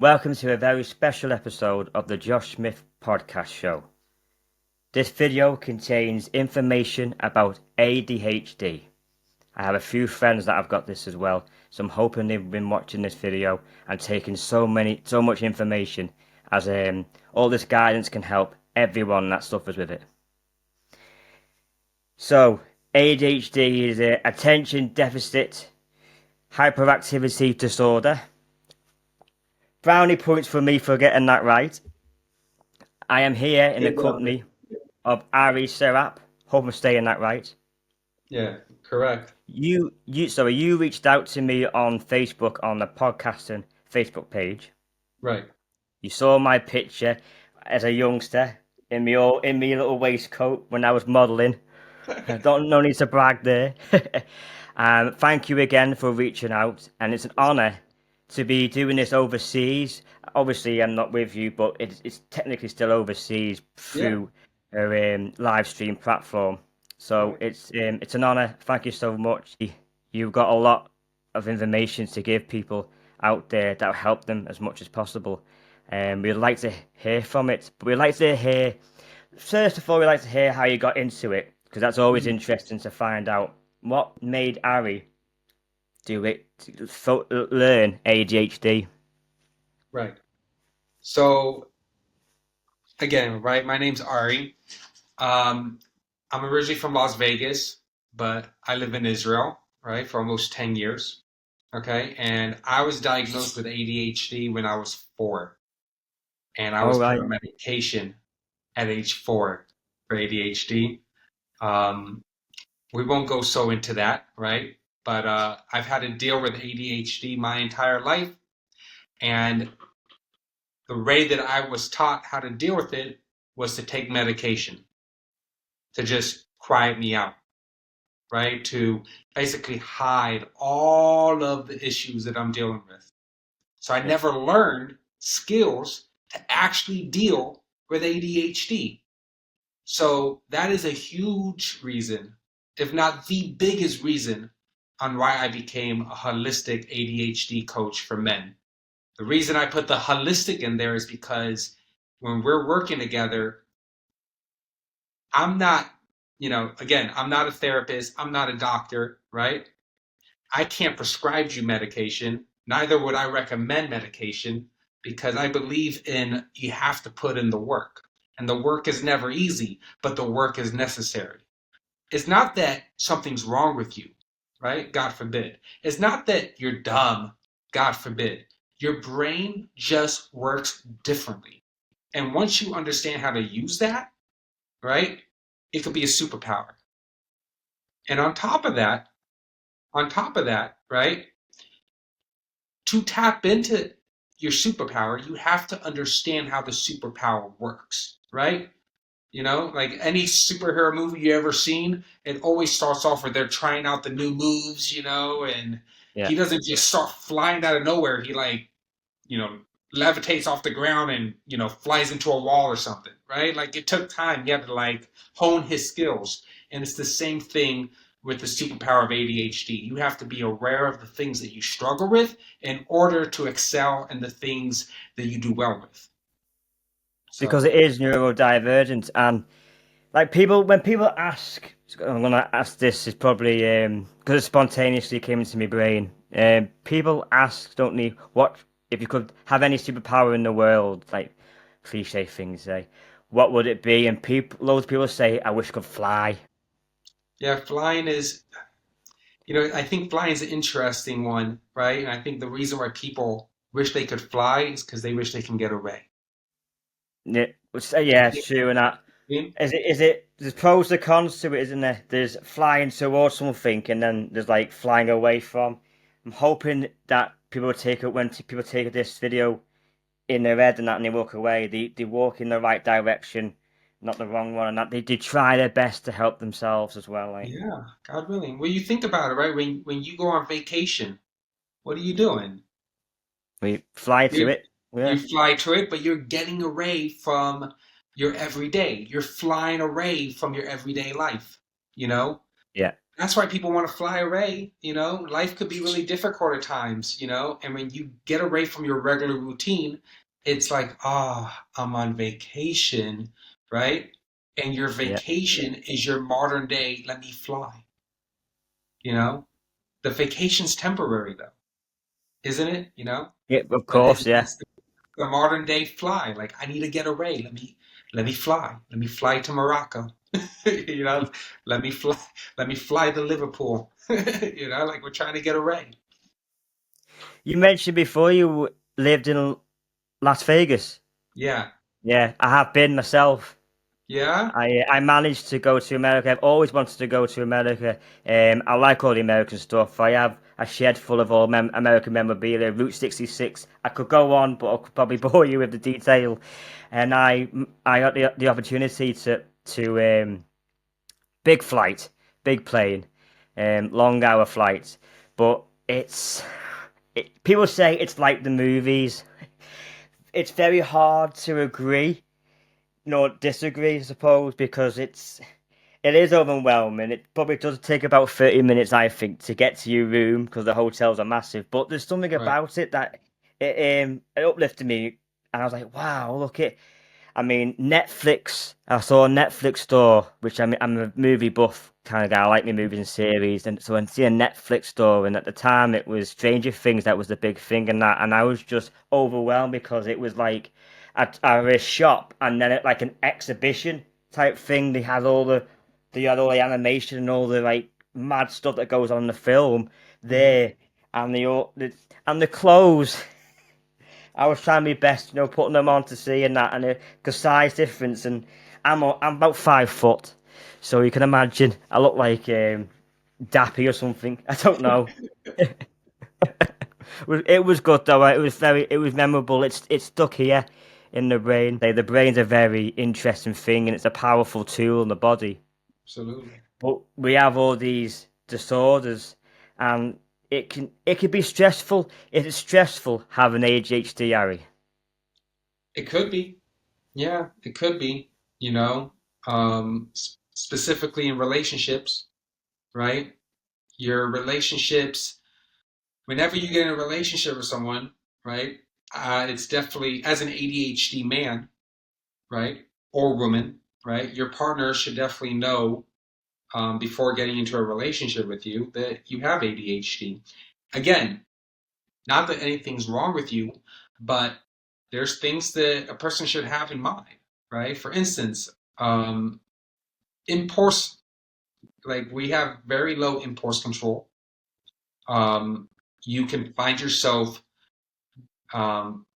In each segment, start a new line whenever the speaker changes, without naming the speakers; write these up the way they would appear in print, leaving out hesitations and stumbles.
Welcome to a very special episode of the Josh Smith Podcast Show. This video contains information about ADHD. I have a few friends that have got this as well, so I'm hoping they've been watching this video and taking so much information, as all this guidance can help everyone that suffers with it. So, ADHD is attention deficit hyperactivity disorder. Brownie points for me for getting that right. I am here in the company of Ari Serap. Hope I'm saying that right.
Yeah, correct.
You reached out to me on Facebook on the podcasting Facebook page.
Right.
You saw my picture as a youngster in me little waistcoat when I was modelling. No need to brag there. Thank you again for reaching out, and it's an honour to be doing this overseas. Obviously, I'm not with you, but it's technically still overseas through a live stream platform. So it's an honour. Thank you so much. You've got a lot of information to give people out there that will help them as much as possible. We'd like to hear from it, but we'd like to hear first of all. We'd like to hear how you got into it, because that's always interesting to find out. What made Ari learn ADHD?
Right. So again, right, my name's Ari. I'm originally from Las Vegas, but I live in Israel, right, for almost 10 years. Okay. And I was diagnosed with ADHD when I was 4. And I was put on medication at age 4 for ADHD. We won't go so into that, right? But I've had to deal with ADHD my entire life. And the way that I was taught how to deal with it was to take medication to just quiet me out, right? To basically hide all of the issues that I'm dealing with. So I never learned skills to actually deal with ADHD. So that is a huge reason, if not the biggest reason, on why I became a holistic ADHD coach for men. The reason I put the holistic in there is because when we're working together, I'm not, again, I'm not a therapist, I'm not a doctor, right? I can't prescribe you medication, neither would I recommend medication, because I believe in you have to put in the work. And the work is never easy, but the work is necessary. It's not that something's wrong with you, right? God forbid. It's not that you're dumb, God forbid. Your brain just works differently. And once you understand how to use that, right, it could be a superpower. And on top of that, right, to tap into your superpower, you have to understand how the superpower works, right? Like any superhero movie you ever seen, it always starts off where they're trying out the new moves, and he doesn't just start flying out of nowhere. He levitates off the ground and, flies into a wall or something, right? Like it took time. He had to hone his skills. And it's the same thing with the superpower of ADHD. You have to be aware of the things that you struggle with in order to excel in the things that you do well with.
Because it is neurodivergent, and when people ask, I'm gonna ask this, is probably because it spontaneously came into my brain. People ask, don't they, what if you could have any superpower in the world? Like cliche things, say, what would it be? And loads of people say, I wish I could fly.
Yeah, flying is, I think flying is an interesting one, right? And I think the reason why people wish they could fly is because they wish they can get away.
Yeah, it's true. And that there's pros and cons to it, isn't there? There's flying towards something, and then there's like flying away from. I'm hoping that people take it when people take this video in their head and that, and they walk away. They walk in the right direction, not the wrong one, and that they try their best to help themselves as well.
Yeah, God willing. Well, you think about it, right? When you go on vacation, what are you doing?
We fly to it.
You fly to it, but you're getting away from your everyday. You're flying away from your everyday life,
Yeah.
that's why people want to fly away. Life could be really difficult at times. And when you get away from your regular routine, it's like, I'm on vacation, right? And your
Yeah,
vacation is your modern day, let me fly. You know, the vacation's temporary though, isn't it?
yeah, of
But
course, yeah.
it's the modern day fly. Like, I need to get away. Let me fly. Let me fly to Morocco. you know, let me fly. Let me fly to Liverpool. Like we're trying to get away.
You mentioned before you lived in Las Vegas.
Yeah,
Yeah, I have been myself.
yeah.
I managed to go to America. I've always wanted to go to America. I like all the American stuff. I have a shed full of all American memorabilia. Route 66. I could go on, but I could probably bore you with the detail. And I got the opportunity to big flight, big plane, long hour flights. But people say it's like the movies. It's very hard to agree, no, disagree, I suppose, because it is overwhelming. It probably does take about 30 minutes, I think, to get to your room because the hotels are massive. But there's something
Right.
about it that it uplifted me, and I was like, wow, look it. I mean, Netflix. I saw a Netflix store, which I'm a movie buff kind of guy. I like my movies and series, and so I see a Netflix store, and at the time it was Stranger Things that was the big thing, and I was just overwhelmed because it was like a shop, and then it like an exhibition type thing. They had all the animation and all the like mad stuff that goes on in the film
Hmm.
there, and the clothes. I was trying my best, putting them on to see and that, and because size difference, and I'm about 5 foot, so you can imagine I look like Dappy or something. I don't know. It was good though. It was memorable. It's stuck here in the brain. The brain's a very interesting thing, and it's a powerful tool in the body.
Absolutely.
But we have all these disorders, and it can be stressful. It is stressful having ADHD, Harry.
It could be. Yeah, it could be. You know, specifically in relationships, right? Your relationships. Whenever you get in a relationship with someone, right? It's definitely as an ADHD man, right, or woman, right? Your partner should definitely know before getting into a relationship with you that you have ADHD. Again, not that anything's wrong with you, but there's things that a person should have in mind, right? For instance, impulse, like we have very low impulse control. Um, you can find yourself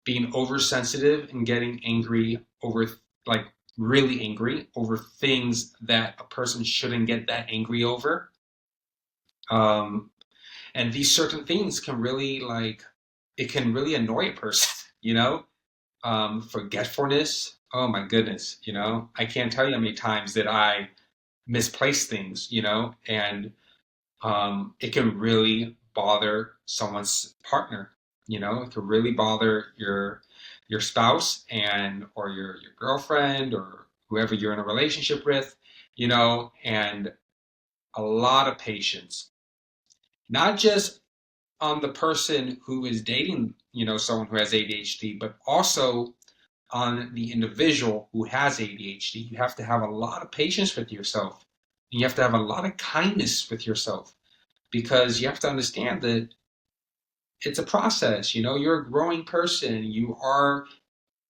being oversensitive and getting angry over, like, really angry over things that a person shouldn't get that angry over. Um, and these certain things can really, like, it can really annoy a person, you know? Forgetfulness. Oh my goodness, I can't tell you how many times that I misplace things, and it can really bother someone's partner. It can really bother your spouse and or your girlfriend or whoever you're in a relationship with. And a lot of patience, not just on the person who is dating, someone who has ADHD, but also on the individual who has ADHD. You have to have a lot of patience with yourself. And you have to have a lot of kindness with yourself because you have to understand that it's a process. You're a growing person. You are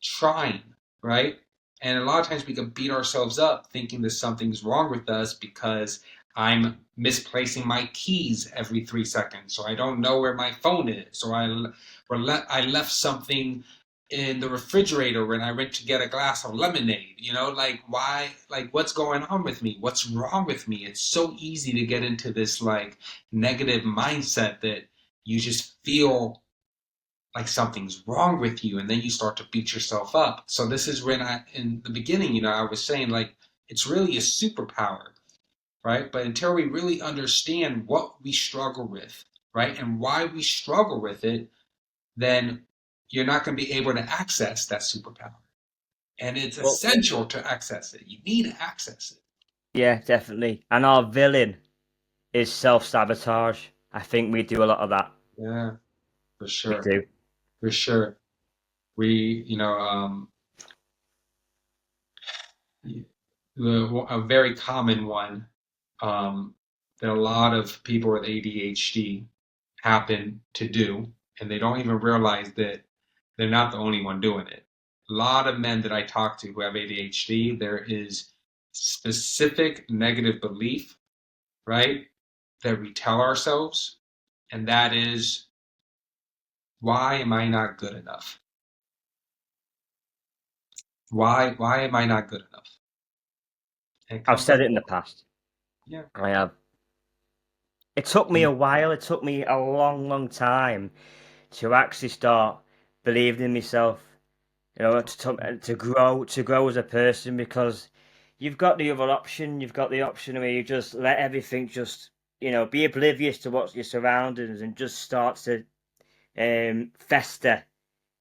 trying, right? And a lot of times we can beat ourselves up thinking that something's wrong with us because I'm misplacing my keys every 3 seconds, or I don't know where my phone is, I left something in the refrigerator when I went to get a glass of lemonade. Like, why? Like, what's going on with me? What's wrong with me? It's so easy to get into this like negative mindset that you just feel like something's wrong with you, and then you start to beat yourself up. So this is when in the beginning, I was saying, like, it's really a superpower, right? But until we really understand what we struggle with, right, and why we struggle with it, then you're not going to be able to access that superpower. And it's
Well,
essential to access it. You need to access it.
yeah, definitely. And our villain. is self-sabotage. I think we do a lot of that.
Yeah, for
We
sure,
do.
for sure. We, a very common one that a lot of people with ADHD happen to do, and they don't even realize that they're not the only one doing it. A lot of men that I talk to who have ADHD, there is specific negative belief, right, that we tell ourselves, and that is, why am I not good enough? Why am I not good enough? And it
I've
comes up,
said it in the past.
yeah,
I have. It took me a while. It took me a long, long time to actually start believing in myself. To grow as a person because you've got the other option. You've got the option where you just let everything just be oblivious to what's your surroundings and just start to fester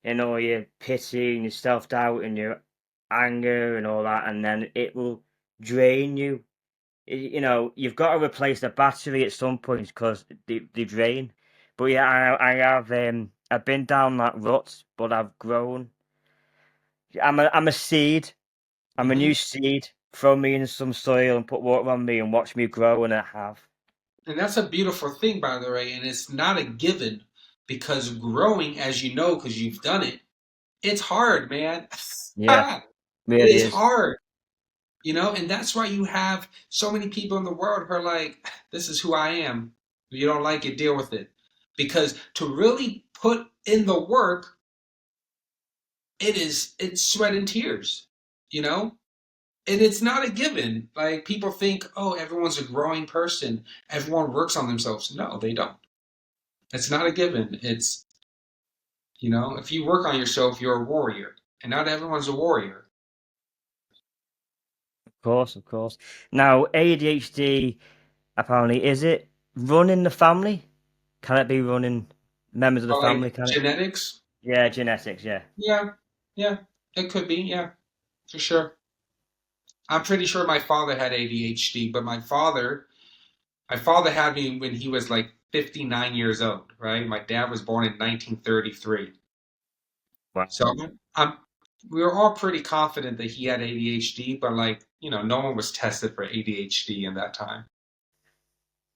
in all your pity and your self doubt and your anger and all that, and then it will drain you. You've got to replace the battery at some point because they drain. But yeah, I have I've been down that rut, but I've grown. I'm a seed. I'm a
hmm
new seed. Throw me in some soil and put water on me and watch me grow, and I have.
And that's a beautiful thing, by the way, and it's not a given because growing, as you know, because you've done it, it's hard, man.
Yeah,
It
really
is
is.
hard, and that's why you have so many people in the world who are like, this is who I am. If you don't like it, deal with it. Because to really put in the work, it's sweat and tears, you know? And it's not a given. Like people think, oh, everyone's a growing person. Everyone works on themselves. No, they don't. It's not a given. If you work on yourself, you're a warrior. And not everyone's a warrior.
Of course, of course. Now, ADHD, apparently, is it running the family? Can it be running members of the
But
family?
like
Can it?
genetics,
Yeah, genetics. Yeah.
yeah, yeah, it could be, yeah, for sure. I'm pretty sure my father had ADHD, but my father had me when he was like 59 years old, right? My dad was born in 1933.
Wow.
So I'm we were all pretty confident that he had ADHD, but like, no one was tested for ADHD in that time.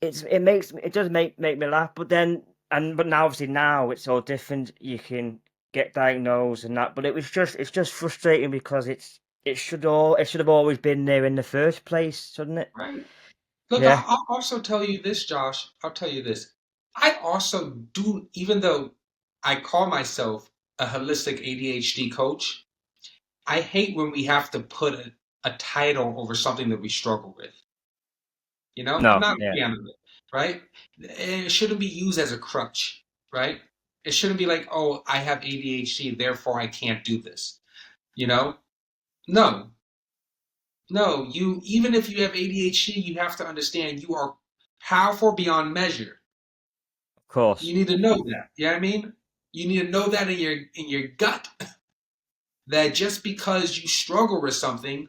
It does make me laugh, but now obviously now it's all different. You can get diagnosed and that, but it's just frustrating because it should have always been there in the first place, shouldn't it?
Right. Look,
Yeah.
I'll also tell you this, Josh. I'll tell you this. I also do, even though I call myself a holistic ADHD coach, I hate when we have to put a title over something that we struggle with. I'm
No.
not a
Yeah.
fan of it, right? And it shouldn't be used as a crutch, right? It shouldn't be like, oh, I have ADHD, therefore I can't do this. You know? No, no. Even if you have ADHD, you have to understand you are powerful beyond measure.
Of
You
course.
need to know that. You know what I mean? You need to know that in your gut that just because you struggle with something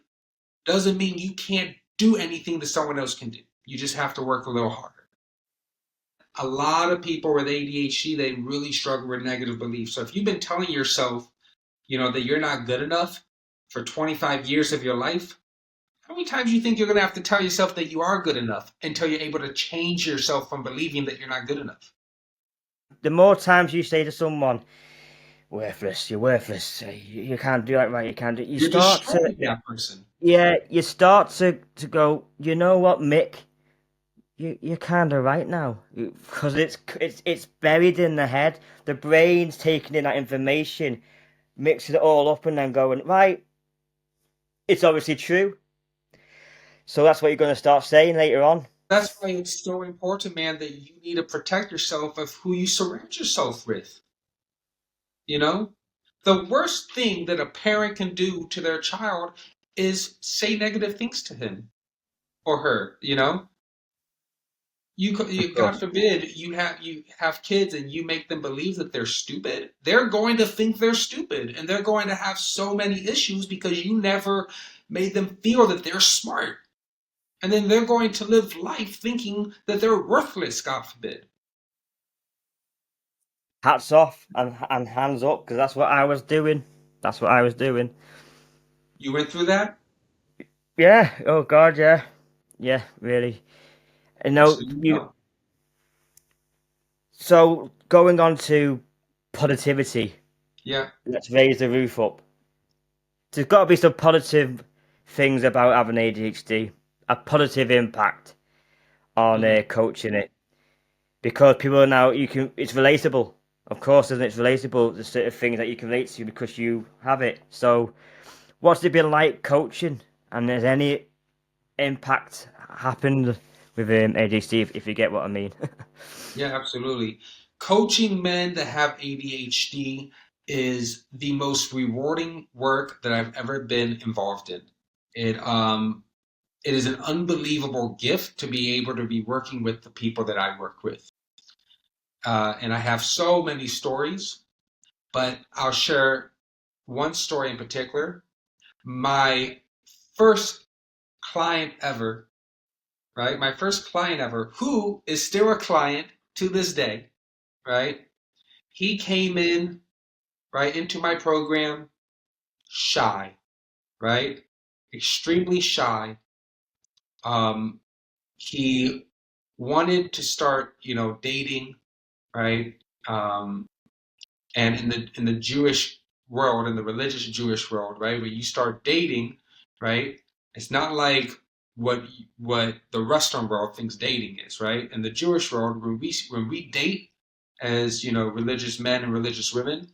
doesn't mean you can't do anything that someone else can do. You just have to work a little harder. A lot of people with ADHD, they really struggle with negative beliefs. So if you've been telling yourself, that you're not good enough for 25 years of your life, how many times do you think you're going to have to tell yourself that you are good enough until you're able to change yourself from believing that you're not good enough?
The more times you say to someone, "Worthless, you're worthless. You can't do that right. You can't do." You
You're
start to,
destroying that person.
yeah, you start to go. You know what, Mick? You're kind of right now because it's buried in the head. The brain's taking in that information, mixing it all up, and then going right. It's obviously true. So that's what you're going to start saying later on.
That's why it's so important, man, that you need to protect yourself of who you surround yourself with. You know, the worst thing that a parent can do to their child is say negative things to him or her.
Of
God
course,
forbid you have kids and you make them believe that they're stupid. They're going to think they're stupid, and they're going to have so many issues because you never made them feel that they're smart. And then they're going to live life thinking that they're worthless, God forbid.
Hats off and hands up, because that's what I was doing. That's what I was doing.
You went through that?
Yeah. Oh God. Yeah. Yeah. Really. You
So
know.
you know.
So going on to positivity.
Yeah.
Let's raise the roof up. There's got to be some positive things about having ADHD. A positive impact on
Mhm.
coaching it, because people are now you can. It's relatable. Of course, isn't it? It's relatable. The sort of things that you can relate to because you have it. So, what's it been like coaching? And has any impact happened with ADHD? If you get what I mean.
Yeah, absolutely. Coaching men that have ADHD is the most rewarding work that I've ever been involved in. It is an unbelievable gift to be able to be working with the people that I work with. And I have so many stories, but I'll share one story in particular. My first client ever, right? My first client ever, who is still a client to this day, right? He came in, right, into my program shy, right? Extremely shy. Um, he wanted to start, dating, right? Um, and in the Jewish world, in the religious Jewish world, right, when you start dating, right, it's not like what the Western world thinks dating is, right? In the Jewish world, when we date as religious men and religious women,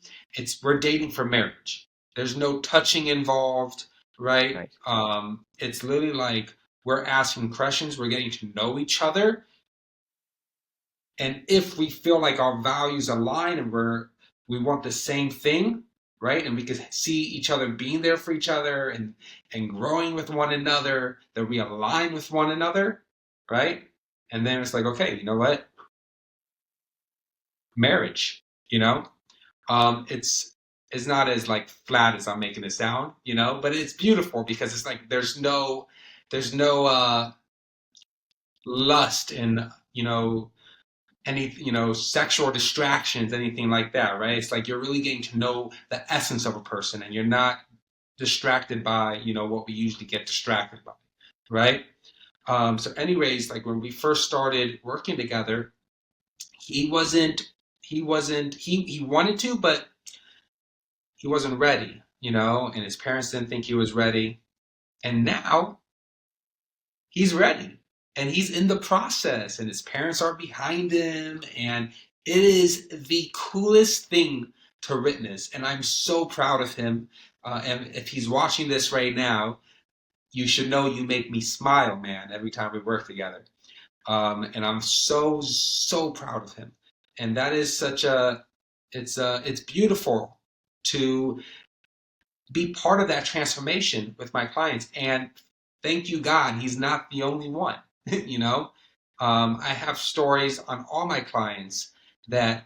we're dating for marriage. There's no touching involved, right?
Right.
It's literally like we're asking questions, we're getting to know each other, and if we feel like our values align and we want the same thing, right, and we can see each other being there for each other and growing with one another, that we align with one another, right, and then it's like, okay, you know what, marriage, you know, it's not as like flat as I'm making it sound, but it's beautiful because it's like there's no lust and any sexual distractions, anything like that, right? It's like you're really getting to know the essence of a person, and you're not distracted by what we usually get distracted by, right? So anyways, like when we first started working together, he wasn't he wanted to, but he wasn't ready, and his parents didn't think he was ready, and now he's ready, and he's in the process, and his parents are behind him, and it is the coolest thing to witness, and I'm so proud of him. And if he's watching this right now, you should know you make me smile, man, every time we work together. And I'm so proud of him, and that is such a it's beautiful to be part of that transformation with my clients. And thank you, God, he's not the only one. you know, I have stories on all my clients that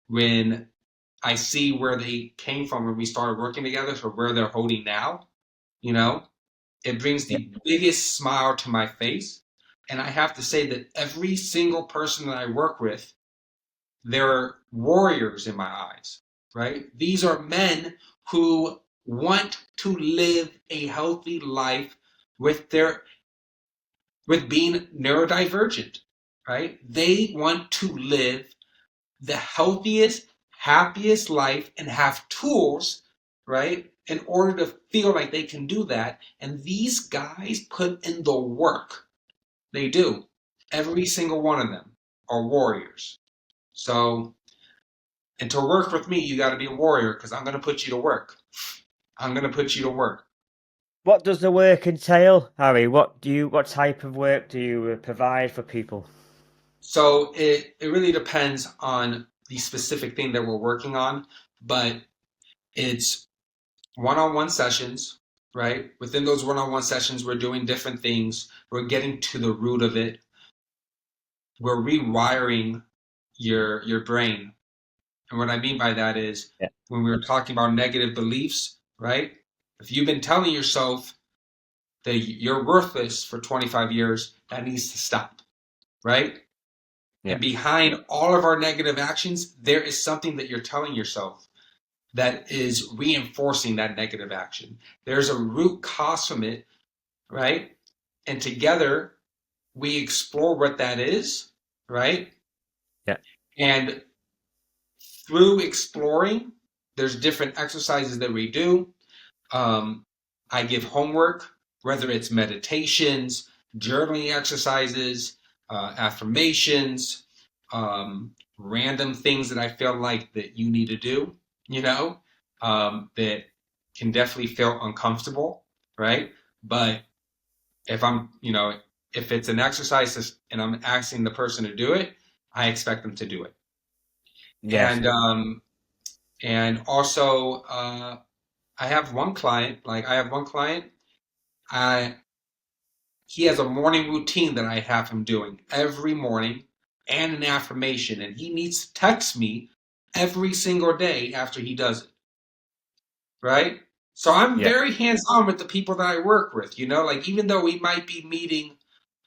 when I see where they came from when we started working together to where they're holding now, you know, it brings
Yeah.
the biggest smile to my face. And I have to say that every single person that I work with, they're warriors in my eyes, right? These are men who want to live a healthy life with their with being neurodivergent, right? They want to live the healthiest, happiest life and have tools, right? In order to feel like they can do that. And these guys put in the work. They do. Every single one of them are warriors. So, and to work with me, you got to be a warrior because I'm going to put you to work. I'm going to put you to work.
What does the work entail, Harry? What type of work do you provide for people?
So it really depends on the specific thing that we're working on, but it's one-on-one sessions, right? Within those one-on-one sessions, we're doing different things. We're getting to the root of it. We're rewiring your brain. And what I mean by that is
Yeah.
when we were talking about negative beliefs, right? If you've been telling yourself that you're worthless for 25 years, that needs to stop, right?
Yeah.
And behind all of our negative actions, there is something that you're telling yourself that is reinforcing that negative action. There's a root cause from it, right? And together we explore what that is, right?
Yeah.
And through exploring, there's different exercises that we do. Um, I give homework, whether it's meditations, journaling exercises, affirmations, random things that I feel like that you need to do, that can definitely feel uncomfortable, right? But if if it's an exercise and I'm asking the person to do it, I expect them to do it.
Yes.
And also, I have one client. I he has a morning routine that I have him doing every morning and an affirmation, and he needs to text me every single day after he does it. Right? So I'm
Yeah.
very hands-on with the people that I work with. Like even though we might be meeting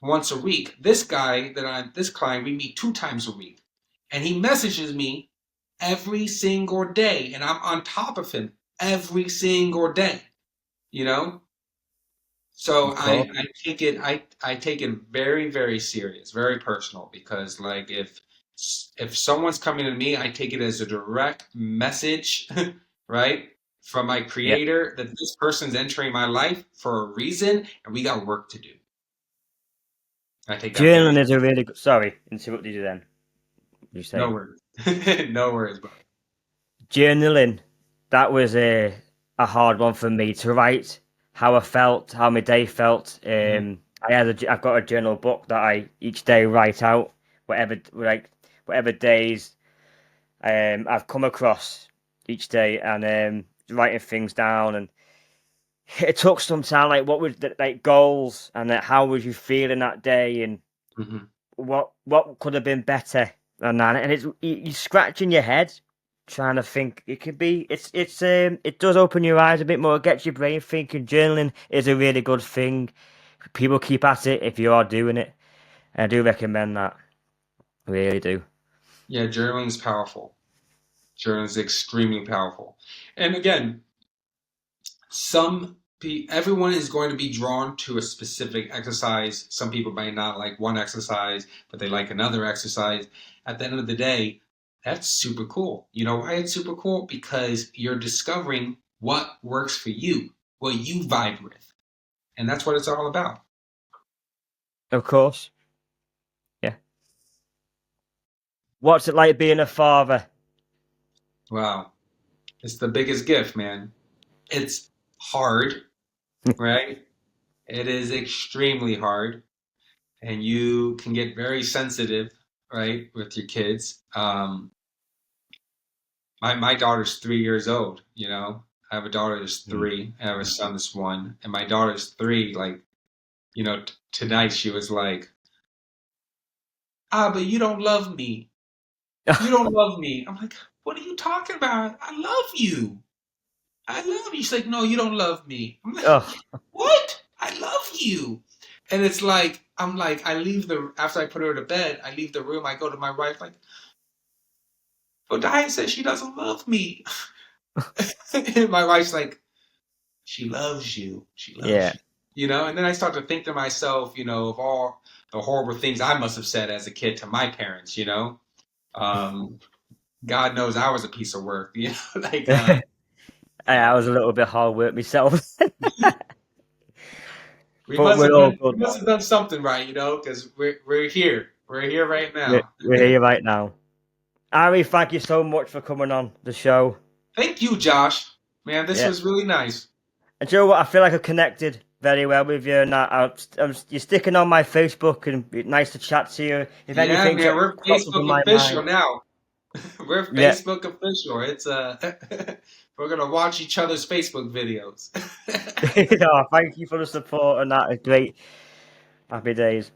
once a week, this client, we meet 2 times a week, and he messages me every single day, and I'm on top of him every single day. You know, so
Of course.
I take it very, very serious, very personal, because like if someone's coming to me, I take it as a direct message, right, from my
Yeah.
creator that this person's entering my life for a reason and we got work to do. I take that very
Journaling is a really good. Sorry, interrupted you then. You
no
say
worries. No worries, bro.
journaling. That was a hard one for me to write. How I felt, how my day felt.
Mhm.
I've got a journal book that I each day write out whatever days I've come across each day, and writing things down. And it took some time. Like, what was like goals, and how was you feeling that day, and
Mhm.
what could have been better than that? And you're scratching your head trying to think. It could be. It does open your eyes a bit more. It gets your brain thinking. Journaling is a really good thing. People keep at it if you are doing it. I do recommend that. I really do.
Yeah, journaling's powerful. Journaling's extremely powerful. And again, everyone is going to be drawn to a specific exercise. Some people might not like one exercise, but they like another exercise. At the end of the day, that's super cool. You know why it's super cool? Because you're discovering what works for you, what you vibe with. And that's what it's all about.
Of course. Yeah. What's it like being a father?
Wow. It's the biggest gift, man. It's hard, right? It is extremely hard. And you can get very sensitive, right, with your kids. My daughter's 3 years old. I have a daughter that's
Mm.
3. I have a son that's 1, and my daughter's 3. Like, tonight she was like, but you don't love me. You don't love me. I'm like, what are you talking about? I love you. I love you. She's like, no, you don't love me. I'm like,
Oh,
what? I love you. And it's like, I'm like, after I put her to bed, I leave the room. I go to my wife, like, but Diane says she doesn't love me. And my wife's like, she loves you. She loves
yeah.
you. And then I start to think to myself, of all the horrible things I must have said as a kid to my parents. Um, God knows I was a piece of work, like,
I was a little bit hard work myself,
we
but
must
we're
have
all
done, we
good
must
now.
have done something right, because we're here. We're here right now.
We're here right now. Ari, thank you so much for coming on the show.
Thank you, Josh. Man, this
Yeah.
was really nice.
And you know what? I feel like I've connected very well with you. And you're sticking on my Facebook, and it's nice to chat to you. If
Yeah,
anything
man, we're
crops up in
Facebook
my
official
mind,
now. We're
yeah.
Facebook official. It's we're gonna watch each other's Facebook videos.
Oh, thank you for the support and that. Great. Happy days.